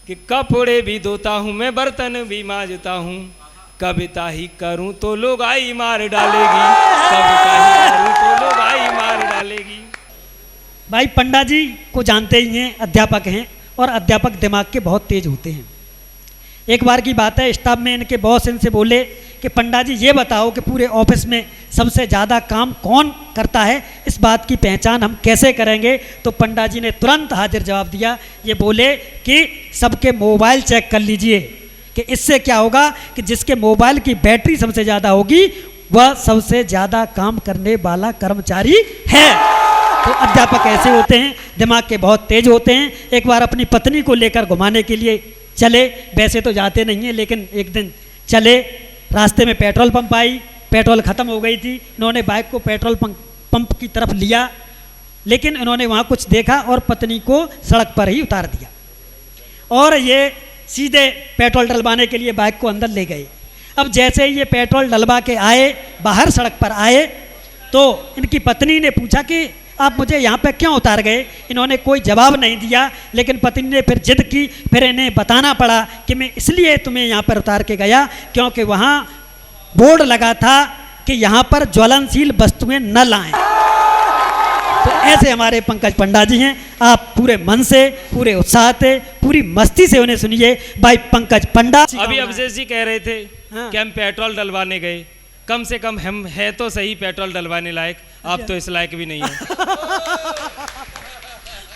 कि कपड़े भी धोता हूँ मैं, बर्तन भी मांजता हूँ, कविता ही करूँ तो लोग आई मार डालेगी, कविता ही करूँ तो लोग आई मार डालेगी। भाई पंडा जी को जानते ही हैं, अध्यापक हैं और अध्यापक दिमाग के बहुत तेज होते हैं। एक बार की बात है, स्टाफ में इनके बॉस इनसे बोले कि पंडा जी ये बताओ कि पूरे ऑफिस में सबसे ज़्यादा काम कौन करता है, इस बात की पहचान हम कैसे करेंगे। तो पंडा जी ने तुरंत हाजिर जवाब दिया, ये बोले कि सबके मोबाइल चेक कर लीजिए कि इससे क्या होगा कि जिसके मोबाइल की बैटरी सबसे ज़्यादा होगी वह सबसे ज़्यादा काम करने वाला कर्मचारी है। तो अध्यापक ऐसे होते हैं, दिमाग के बहुत तेज होते हैं। एक बार अपनी पत्नी को लेकर घुमाने के लिए चले, वैसे तो जाते नहीं हैं लेकिन एक दिन चले, रास्ते में पेट्रोल पंप आई, पेट्रोल ख़त्म हो गई थी। इन्होंने बाइक को पेट्रोल पंप की तरफ लिया, लेकिन इन्होंने वहाँ कुछ देखा और पत्नी को सड़क पर ही उतार दिया और ये सीधे पेट्रोल डलवाने के लिए बाइक को अंदर ले गए। अब जैसे ही ये पेट्रोल डलवा के आए, बाहर सड़क पर आए, तो इनकी पत्नी ने पूछा कि आप मुझे यहाँ पे क्यों उतार गए। इन्होंने कोई जवाब नहीं दिया, लेकिन पत्नी ने फिर जिद की, फिर इन्हें बताना पड़ा कि मैं इसलिए तुम्हें यहाँ पर उतार के गया क्योंकि वहाँ बोर्ड लगा था कि यहाँ पर ज्वलनशील वस्तुएं न लाएं। तो ऐसे हमारे पंकज पंडा जी हैं, आप पूरे मन से, पूरे उत्साह से, पूरी मस्ती से उन्हें सुनिए। भाई पंकज पंडा। अभी अभिषेक जी कह रहे थे कि हम पेट्रोल डलवाने गए, कम से कम हम है तो सही पेट्रोल डलवाने लायक, आप तो इस लायक भी नहीं है।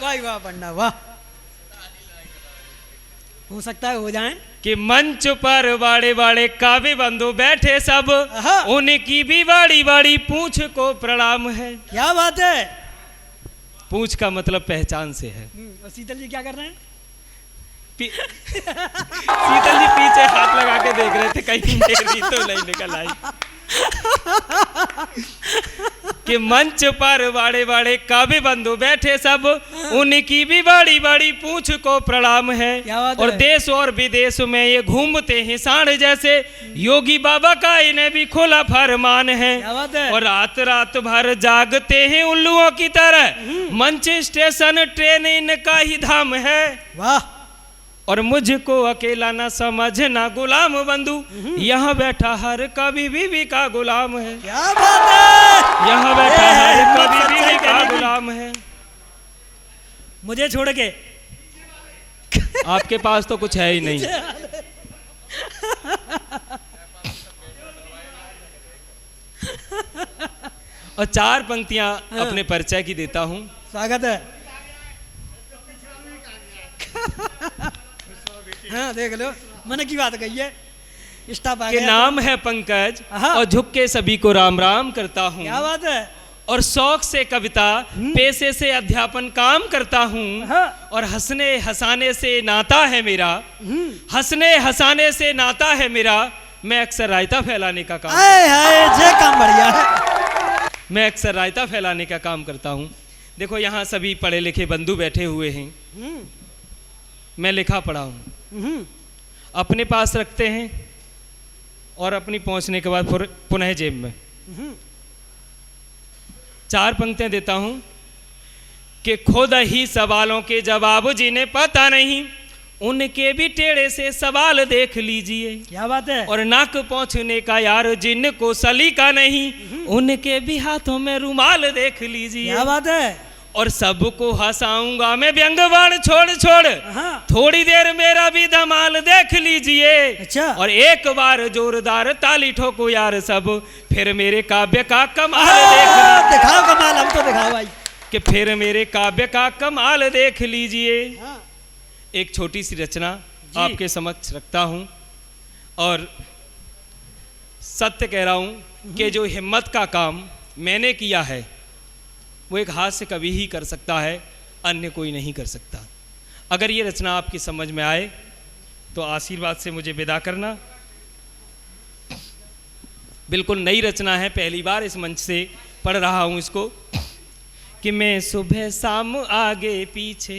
वाह वाह पंडा वाह, हो सकता है हो जाए कि मंच पर बड़े बड़े काव्य बंधु बैठे सब, उनकी भी बड़ी बड़ी पूंछ को प्रणाम है। क्या बात है, पूंछ का मतलब पहचान से है। और शीतल जी क्या कर रहे हैं? शीतल जी पीछे हाथ लगा के देख रहे थे कहीं मेरी तो नहीं निकल आई। कि मंच पर बड़े बड़े काव्य बंधु बैठे सब, उनकी भी बड़ी बड़ी पूंछ को प्रणाम है। और देश और विदेश में ये घूमते हैं सांड जैसे, योगी बाबा का इन्हें भी खुला फरमान है। और रात रात भर जागते हैं उल्लुओं की तरह, मंच स्टेशन ट्रेन इनका ही धाम है। वाह। और मुझको अकेला ना समझना गुलाम बंधु, यहाँ बैठा हर कभी बीवी का गुलाम है। क्या बात है, यहाँ बैठा हर कभी बीवी का गुलाम है। मुझे छोड़ के आपके पास तो कुछ है ही नहीं। और चार पंक्तियां अपने परिचय की देता हूँ। स्वागत है। हाँ देख लो, मन की बात कही है। स्टाफ आ गया। नाम है पंकज और झुक के सभी को राम राम करता हूँ। क्या बात है। और शौक से कविता, पेशे से अध्यापन काम करता हूँ। और हंसने हंसाने से नाता है मेरा, हंसने हंसाने से नाता है मेरा। मैं अक्सर रायता फैलाने का काम काम बढ़िया है। मैं अक्सर रायता फैलाने का काम करता हूँ। देखो यहाँ सभी पढ़े लिखे बंधु बैठे हुए हैं, मैं लिखा पढ़ा हूँ, अपने पास रखते हैं और अपनी पहुंचने के बाद पुनः जेब में। चार पंक्तियां देता हूं कि खुद ही सवालों के जवाब जिन्हें पता नहीं, उनके भी टेढ़े से सवाल देख लीजिए। क्या बात है। और नाक पहुंचने का यार जिनको सलीका नहीं, उनके भी हाथों में रुमाल देख लीजिए। क्या बात है। और सबको हंसाऊंगा मैं व्यंग्यवाण छोड़ छोड़, थोड़ी देर मेरा भी धमाल देख लीजिए। अच्छा। और एक बार जोरदार ताली ठोको यार सब, फिर मेरे काव्य का कमाल देख दिखाओ कमाल, हम तो दिखाओ भाई। कि फिर मेरे काव्य का कमाल देख लीजिए। एक छोटी सी रचना आपके समक्ष रखता हूं और सत्य कह रहा हूं कि जो हिम्मत का काम मैंने किया है वो एक हास्य कवि ही कर सकता है, अन्य कोई नहीं कर सकता। अगर ये रचना आपकी समझ में आए तो आशीर्वाद से मुझे विदा करना। बिल्कुल नई रचना है, पहली बार इस मंच से पढ़ रहा हूँ इसको। कि मैं सुबह शाम आगे पीछे,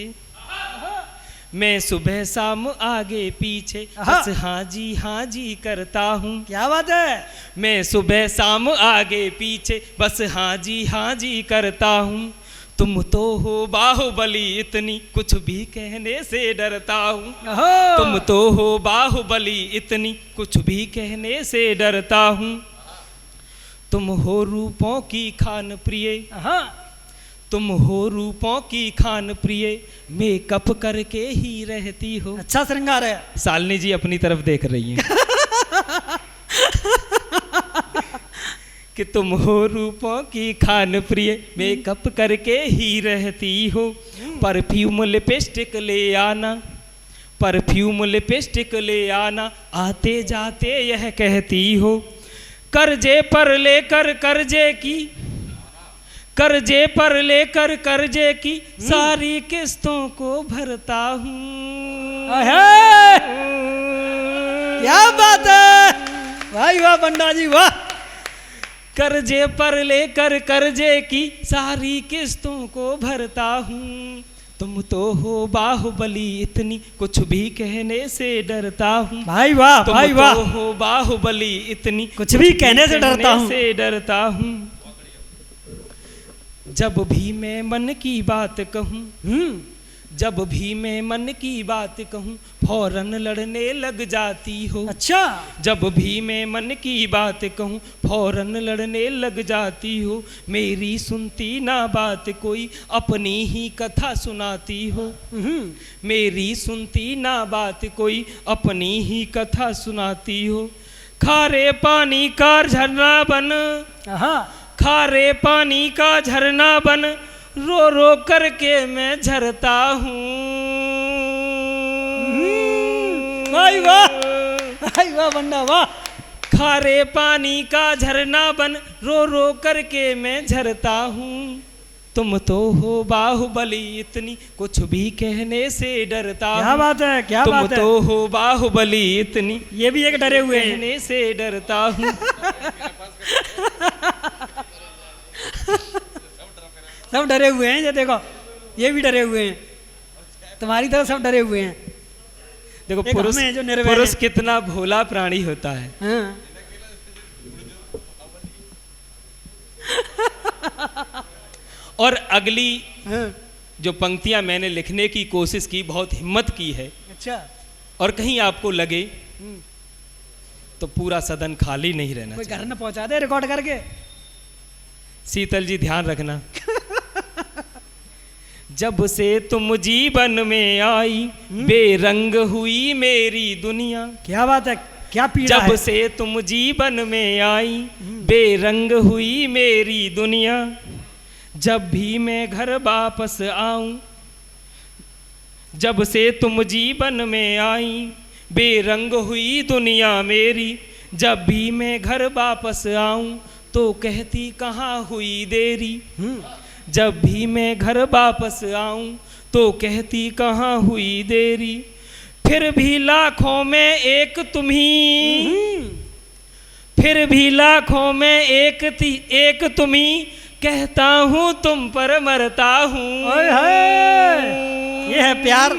मैं सुबह शाम आगे पीछे बस हाँ जी करता हूँ। क्या बात है। मैं सुबह शाम आगे पीछे बस हाँ जी करता हूँ। तुम तो हो बाहुबली इतनी कुछ भी कहने से डरता हूँ। ओहो। तुम तो हो बाहुबली इतनी कुछ भी कहने से डरता हूँ। तुम हो रूपों की खान प्रिय, हाँ। तुम हो रूपों की खान प्रिय, मेकअप करके ही रहती हो। अच्छा श्रृंगार है। शालिनी जी अपनी तरफ देख रही हैं कि तुम हो रूपों की खान प्रिय, मेकअप करके ही रहती हो। परफ्यूम लिपस्टिक ले आना, परफ्यूम लिपस्टिक ले आना, आते जाते यह कहती हो। कर्जे पर लेकर कर्जे की, कर्जे पर लेकर कर्जे की, सारी किस्तों को भरता हूँ। अहे! क्या बात है भाई, वाह पंडा जी वाह। कर्जे पर लेकर कर्जे की, सारी किस्तों को भरता हूँ। तुम तो हो बाहुबली इतनी कुछ भी कहने से डरता हूँ। भाई वाह, भाई वाह। तुम तो हो बाहुबली इतनी कुछ भी कहने से डरता हूँ। से डरता हूँ। जब भी मैं मन की बात कहूँ, जब भी मैं मन की बात कहूँ, फौरन लड़ने लग जाती हो। अच्छा। जब भी मैं मन की बात कहूँ, फौरन लड़ने लग जाती हो। मेरी सुनती ना बात कोई, अपनी ही कथा सुनाती हो। मेरी सुनती ना बात कोई, अपनी ही कथा सुनाती हो। खारे पानी का झरना बन, खारे पानी का झरना बन, रो रो करके मैं झरता हूँ। भाई वाह, भाई वाह बंदा वाह। खारे पानी का झरना बन, रो रो करके मैं झरता हूँ। तुम तो हो बाहुबली इतनी कुछ भी कहने से डरता हूँ। क्या बात है, क्या बात है। तुम तो हो बाहुबली इतनी, ये भी एक डरे हुए हैं। कहने से डरता हूँ। सब डरे हुए हैं, ये देखो ये भी डरे हुए हैं, तुम्हारी तरह सब डरे हुए हैं। देखो एक पुरुष, हमें हैं जो निर्भय पुरुष हैं। कितना भोला प्राणी होता है। हाँ। और अगली हाँ। जो पंक्तियां मैंने लिखने की कोशिश की, बहुत हिम्मत की है, अच्छा। और कहीं आपको लगे तो पूरा सदन खाली नहीं रहना कोई चाहिए। घर न पहुंचा दे रिकॉर्ड करके। शीतल जी ध्यान रखना। जब से तुम जीवन में आई, बेरंग हुई मेरी दुनिया। क्या बात है, क्या पीड़ा जब है। से तुम जीवन में आई, बेरंग हुई मेरी दुनिया। जब भी मैं घर वापस आऊं, जब से तुम जीवन में आई, बेरंग हुई दुनिया मेरी। जब भी मैं घर वापस आऊं, तो कहती कहाँ हुई देरी। जब भी मैं घर वापस आऊं, तो कहती कहाँ हुई देरी। फिर भी लाखों में एक तुम ही, फिर भी लाखों में एक तुम ही, कहता हूँ तुम पर मरता हूँ। ओए हाय, ये है प्यार।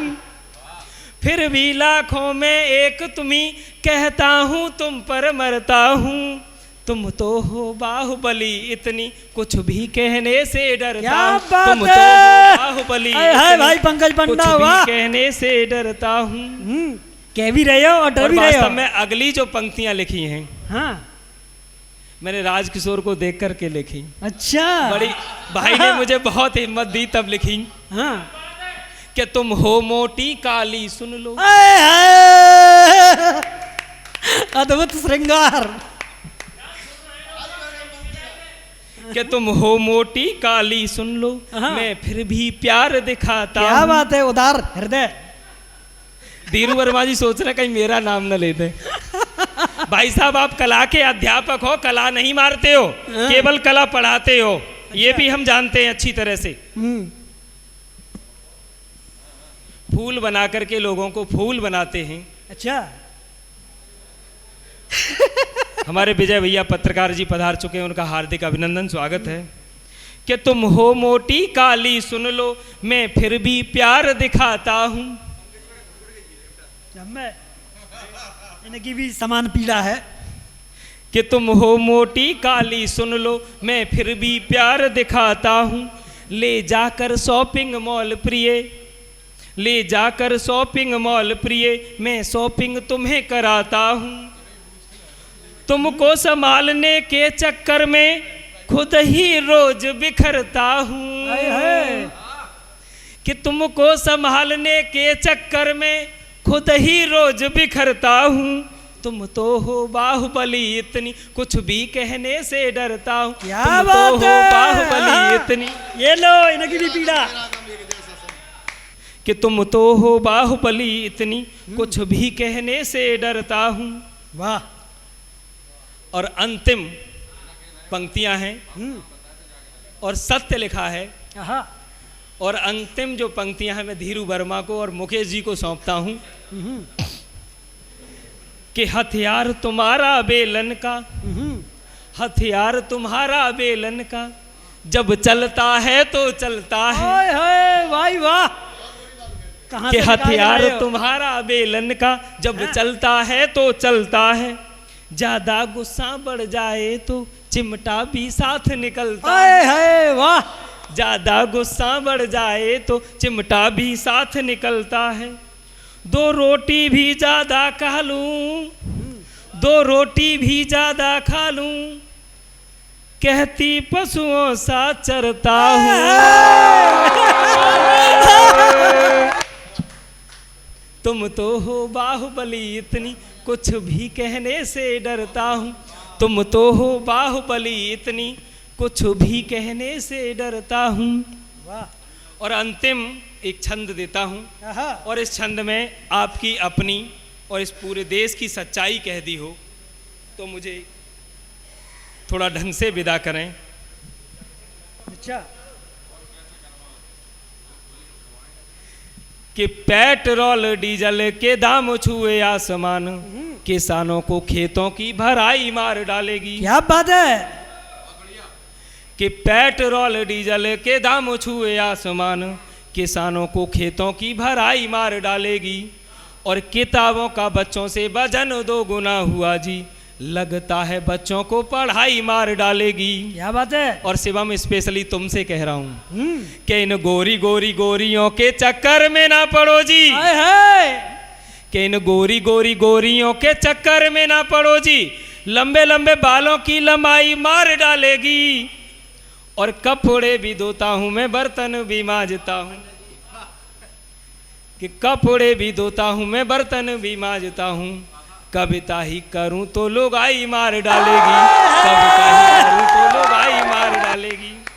फिर भी लाखों में एक तुम ही, कहता हूँ तुम पर मरता हूँ। तुम तो हो बाहुबली इतनी, कुछ भी कहने से डरता क्या हूँ। बात तुम तो है। हो बाहुबली हाय इतनी, भाई पंकज कुछ पंडा भी वाह। कहने से डरता हूँ। कह भी रहे हो और डर और भी रहे हो। वास्तव में अगली जो पंक्तियां लिखी हैं, हाँ। मैंने राजकिशोर को देख करके लिखी। अच्छा। बड़ी भाई ने मुझे बहुत हिम्मत दी तब लिखी हाँ। कि तुम हो मोटी काली सुन लो। आए हाय, अद्भुत श्रृंगार। कि तुम हो मोटी काली सुन लो, हाँ। मैं फिर भी प्यार दिखाता क्या हूँ। बात है, उदार हृदय। धीरू वर्मा जी सोच रहे कहीं मेरा नाम न ले दे। भाई साहब आप कला के अध्यापक हो, कला नहीं मारते हो, केवल कला पढ़ाते हो। ये भी हम जानते हैं अच्छी तरह से। फूल बना करके लोगों को फूल बनाते हैं। अच्छा। हमारे विजय भैया पत्रकार जी पधार चुके हैं, उनका हार्दिक अभिनंदन, स्वागत है। कि तुम हो मोटी काली सुन लो, मैं फिर भी प्यार दिखाता हूँ। इनकी भी समान पीड़ा है। कि तुम हो मोटी काली सुन लो, मैं फिर भी प्यार दिखाता हूँ। ले जाकर शॉपिंग मॉल प्रिय, ले जाकर शॉपिंग मॉल प्रिय, मैं शॉपिंग तुम्हें कराता हूँ। तुमको संभालने के चक्कर में खुद ही रोज बिखरता हूँ। कि तुमको संभालने के चक्कर में खुद ही रोज बिखरता हूँ। तुम तो हो बाहुबली इतनी, कुछ भी कहने से डरता हूँ। क्या तुम बात तो हो है? बाहुबली इतनी, ये लो इनकी भी पीड़ा। कि तुम तो हो बाहुबली इतनी, कुछ भी कहने से डरता हूँ। वाह। और अंतिम पंक्तियां हैं और सत्य लिखा है। आहा। और अंतिम जो पंक्तियां हैं मैं धीरू वर्मा को और मुकेश जी को सौंपता हूं कि हथियार तुम्हारा बेलन का, हथियार तुम्हारा बेलन का, जब चलता है तो चलता है। हाय हाय भाई वाह। कहाँ कि से निकाल हथियार रहे हो? तुम्हारा बेलन का, जब चलता है तो चलता है। ज्यादा गुस्सा बढ़ जाए तो चिमटा भी साथ निकलता हाय है। हाय वाह। ज्यादा गुस्सा बढ़ जाए तो चिमटा भी साथ निकलता है। दो रोटी भी ज्यादा खा लूं, दो रोटी भी ज्यादा खा लूं, कहती पशुओं सा चरता हूँ। तुम तो हो बाहुबली इतनी, कुछ भी कहने से डरता हूँ। तुम तो हो बाहुबली इतनी, कुछ भी कहने से डरता हूँ। वाह। और अंतिम एक छंद देता हूँ आहा। और इस छंद में आपकी अपनी और इस पूरे देश की सच्चाई कह दी हो तो मुझे थोड़ा ढंग से विदा करें। अच्छा। कि पेट्रोल डीजल के दाम छुए आसमान, किसानों को खेतों की भराई मार डालेगी। क्या बात है। कि पेट्रोल डीजल के दाम छुए आसमान, किसानों को खेतों की भराई मार डालेगी। और किताबों का बच्चों से वजन 2 गुना हुआ जी, लगता है बच्चों को पढ़ाई मार डालेगी। क्या बात है। और शिवम स्पेशली तुमसे कह रहा हूं कि इन गोरी गोरी गोरियों के चक्कर में ना पड़ो जी। हाय हाय। कि इन गोरी गोरी गोरियों के चक्कर में ना पड़ो जी, लंबे लंबे बालों की लंबाई मार डालेगी। और कपड़े भी धोता हूं मैं, बर्तन भी मांजता हूं। कि कपड़े भी धोता हूं मैं, बर्तन भी मांजता हूं, कविता ही करूं तो लोग आई मार डालेगी। कविता ही करूं तो लोग आई मार